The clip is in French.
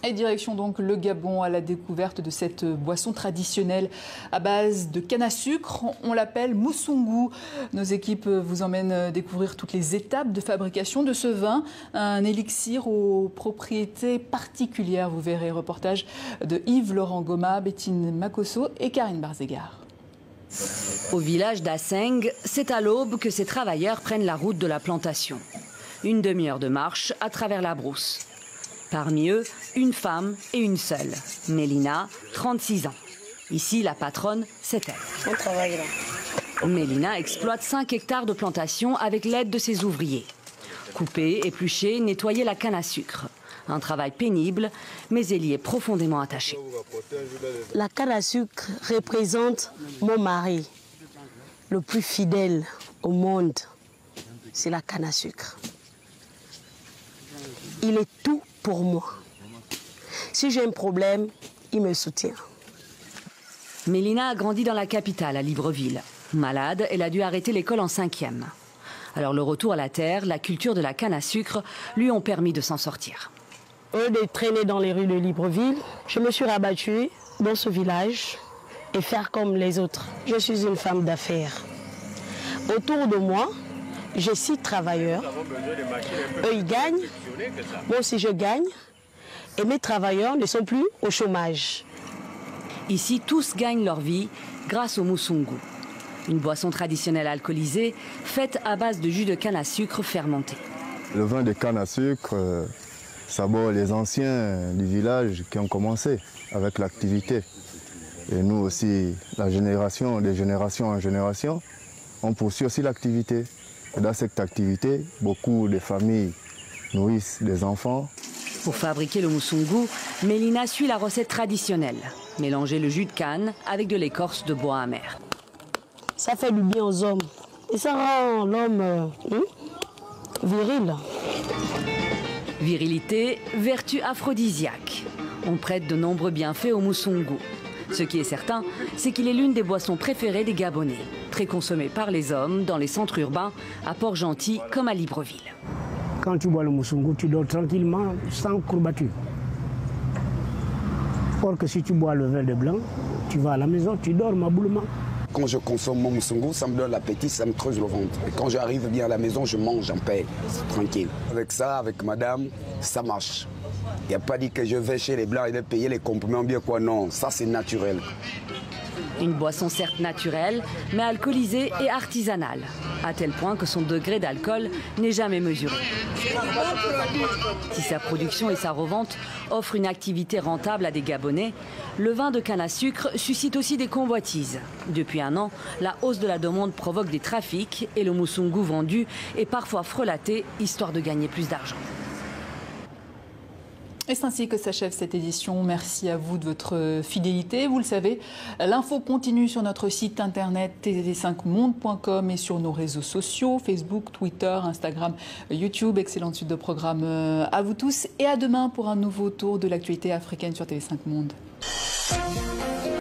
Et direction donc le Gabon à la découverte de cette boisson traditionnelle à base de canne à sucre. On l'appelle moussoungou. Nos équipes vous emmènent découvrir toutes les étapes de fabrication de ce vin. Un élixir aux propriétés particulières. Vous verrez, reportage de Yves-Laurent Goma, Bettine Makosso et Karine Barzégar. Au village d'Asseng, c'est à l'aube que ces travailleurs prennent la route de la plantation. Une demi-heure de marche à travers la brousse. Parmi eux, une femme et une seule, Mélina, 36 ans. Ici, la patronne, c'est elle. On travaille là. Mélina exploite 5 hectares de plantation avec l'aide de ses ouvriers. Couper, éplucher, nettoyer la canne à sucre. Un travail pénible, mais elle y est profondément attachée. La canne à sucre représente mon mari. Le plus fidèle au monde, c'est la canne à sucre. Il est tout pour moi. Si j'ai un problème, il me soutient. Mélina a grandi dans la capitale, à Libreville. Malade, elle a dû arrêter l'école en 5e. Alors le retour à la terre, la culture de la canne à sucre lui ont permis de s'en sortir. Au lieu de traîner dans les rues de Libreville, je me suis rabattue dans ce village et faire comme les autres. Je suis une femme d'affaires. Autour de moi, j'ai 6 travailleurs. Eux, ils gagnent. Moi aussi, je gagne. Et mes travailleurs ne sont plus au chômage. Ici, tous gagnent leur vie grâce au moussoungou. Une boisson traditionnelle alcoolisée faite à base de jus de canne à sucre fermenté. Le vin de canne à sucre, ça borde les anciens du village qui ont commencé avec l'activité. Et nous aussi, la génération, de génération en génération, on poursuit aussi l'activité. Et dans cette activité, beaucoup de familles nourrissent des enfants. Pour fabriquer le moussoungou, Mélina suit la recette traditionnelle. Mélanger le jus de canne avec de l'écorce de bois amer. Ça fait du bien aux hommes. Et ça rend l'homme viril. Virilité, vertu aphrodisiaque. On prête de nombreux bienfaits au moussoungou. Ce qui est certain, c'est qu'il est l'une des boissons préférées des Gabonais. Très consommée par les hommes dans les centres urbains, à Port-Gentil comme à Libreville. Quand tu bois le moussoungou, tu dors tranquillement, sans courbature. Or que si tu bois le vin de blanc, tu vas à la maison, tu dors maboulement. Quand je consomme mon moussoungou, ça me donne l'appétit, ça me creuse le ventre. Et quand j'arrive bien à la maison, je mange en paix, tranquille. Avec ça, avec madame, ça marche. Il n'y a pas dit que je vais chez les blancs et de payer les comprimés bien quoi, non, ça c'est naturel. Une boisson certes naturelle, mais alcoolisée et artisanale, à tel point que son degré d'alcool n'est jamais mesuré. Si sa production et sa revente offrent une activité rentable à des Gabonais, le vin de canne à sucre suscite aussi des convoitises. Depuis un an, la hausse de la demande provoque des trafics et le moussoungou vendu est parfois frelaté, histoire de gagner plus d'argent. Et c'est ainsi que s'achève cette édition. Merci à vous de votre fidélité. Vous le savez, l'info continue sur notre site internet tv5monde.com et sur nos réseaux sociaux, Facebook, Twitter, Instagram, YouTube. Excellente suite de programme à vous tous et à demain pour un nouveau tour de l'actualité africaine sur TV5 Monde.